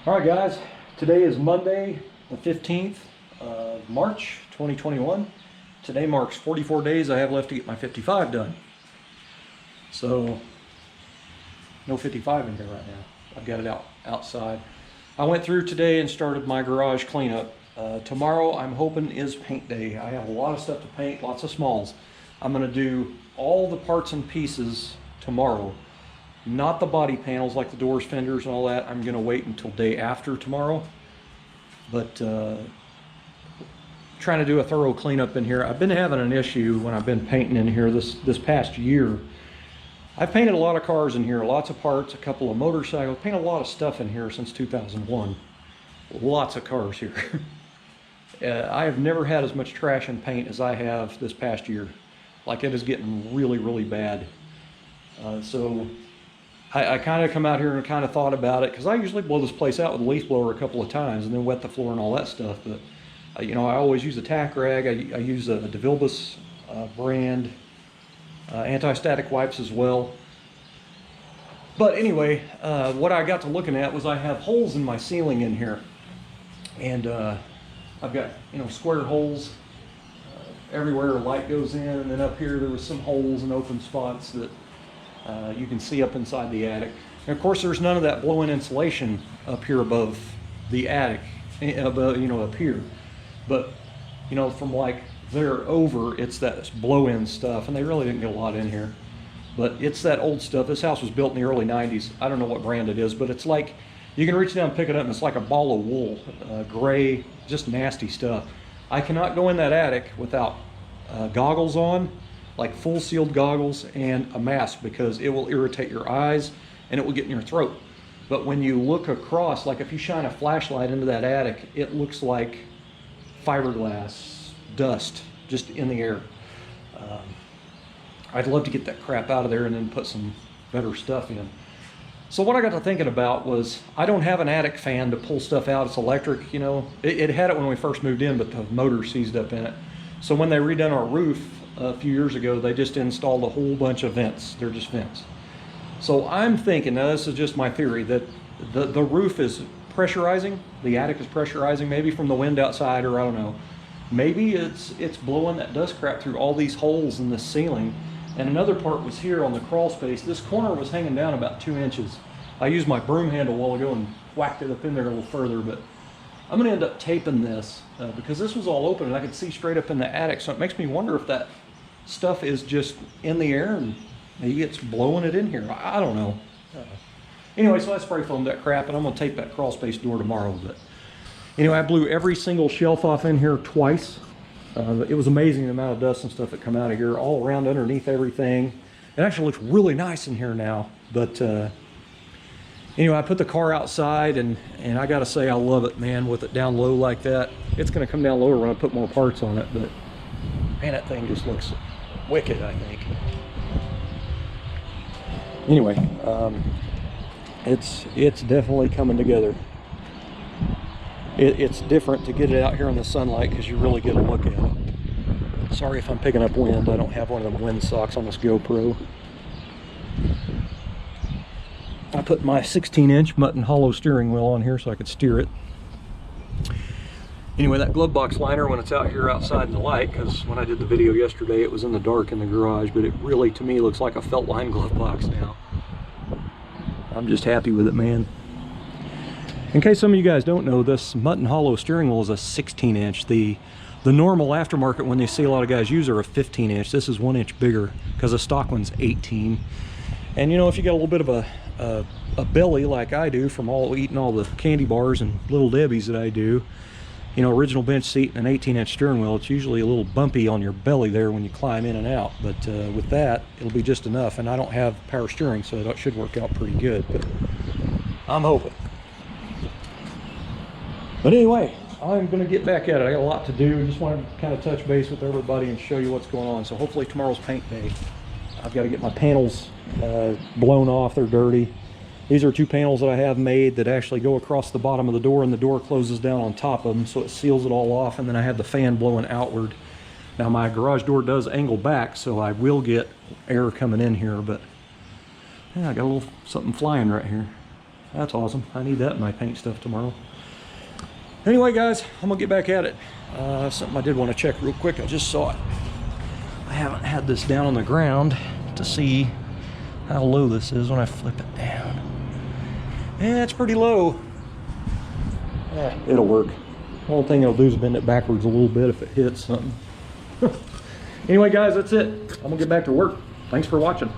All right, guys, today is Monday, the 15th of March, 2021. Today marks 44 days I have left to get my 55 done. So, no 55 in here right now. I've got it outside. I went through today and started my garage cleanup. Tomorrow, I'm hoping, is paint day. I have a lot of stuff to paint, lots of smalls. I'm going to do all the parts and pieces tomorrow. Not the body panels like the doors, fenders, and all that. I'm going to wait until day after tomorrow. But trying to do a thorough cleanup in here. I've been having an issue when I've been painting in here this past year. I've painted a lot of cars in here, lots of parts, a couple of motorcycles. Painted a lot of stuff in here since 2001. Lots of cars here. I have never had as much trash and paint as I have this past year. Like, it is getting really, really bad. So I kind of come out here and kind of thought about it, because I usually blow this place out with a leaf blower a couple of times and then wet the floor and all that stuff. But you know, I always use a tack rag. I use a DeVilbiss brand anti-static wipes as well. But anyway, what I got to looking at was I have holes in my ceiling in here, and I've got, you know, square holes everywhere a light goes in, and then up here there was some holes and open spots that you can see up inside the attic. And of course, there's none of that blow-in insulation up here above the attic, above, you know, up here. But, you know, from like there over, it's that blow-in stuff, and they really didn't get a lot in here. But it's that old stuff. This house was built in the early 90s. I don't know what brand it is, but it's like, you can reach down and pick it up, and it's like a ball of wool, gray, just nasty stuff. I cannot go in that attic without goggles on, like full sealed goggles, and a mask, because it will irritate your eyes and it will get in your throat. But when you look across, like if you shine a flashlight into that attic, it looks like fiberglass dust just in the air. I'd love to get that crap out of there and then put some better stuff in. So what I got to thinking about was, I don't have an attic fan to pull stuff out. It's electric, you know. It had it when we first moved in, but the motor seized up in it. So when they redone our roof a few years ago, they just installed a whole bunch of vents. They're just vents. So I'm thinking, now this is just my theory, that the roof is pressurizing, the attic is pressurizing, maybe from the wind outside, or I don't know. Maybe it's blowing that dust crap through all these holes in the ceiling. And another part was here on the crawl space. This corner was hanging down about 2 inches. I used my broom handle a while ago and whacked it up in there a little further, but I'm going to end up taping this because this was all open and I could see straight up in the attic. So it makes me wonder if that stuff is just in the air and maybe it's blowing it in here. I don't know. Anyway, so I spray foamed that crap, and I'm going to tape that crawl space door tomorrow. But anyway, I blew every single shelf off in here twice. It was amazing the amount of dust and stuff that come out of here, all around underneath everything. It actually looks really nice in here now. But anyway, I put the car outside, and I gotta say, I love it, man, with it down low like that. It's gonna come down lower when I put more parts on it, but man, that thing just looks wicked, I think. Anyway, it's definitely coming together. It's different to get it out here in the sunlight, because you really get a look at it. Sorry if I'm picking up wind. I don't have one of them wind socks on this GoPro. I put my 16-inch mutton hollow steering wheel on here so I could steer it. Anyway, that glove box liner, when it's out here outside in the light, because when I did the video yesterday it was in the dark in the garage, but it really to me looks like a felt line glove box now. I'm just happy with it, man. In case some of you guys don't know, this mutton hollow steering wheel is a 16-inch. The normal aftermarket one they see a lot of guys use are a 15-inch. This is 1 inch bigger because the stock one's 18. And you know, if you got a little bit of a belly like I do from eating all the candy bars and Little Debbie's that I do, you know, original bench seat and an 18-inch steering wheel, it's usually a little bumpy on your belly there when you climb in and out. But with that, it'll be just enough. And I don't have power steering, so it should work out pretty good. But I'm hoping. But anyway, I'm going to get back at it. I got a lot to do. Just wanted to kind of touch base with everybody and show you what's going on. So hopefully tomorrow's paint day. I've got to get my panels blown off. They're dirty. These are 2 panels that I have made that actually go across the bottom of the door, and the door closes down on top of them, so it seals it all off. And then I have the fan blowing outward. Now my garage door does angle back, so I will get air coming in here, but yeah, I got a little something flying right here. That's awesome. I need that in my paint stuff tomorrow. Anyway, guys, I'm gonna get back at it. Something I did want to check real quick. I just saw it. I haven't had this down on the ground to see how low this is when I flip it down. Yeah, it's pretty low. Yeah, it'll work. The only thing it'll do is bend it backwards a little bit if it hits something. Anyway, guys, that's it. I'm gonna get back to work. Thanks for watching.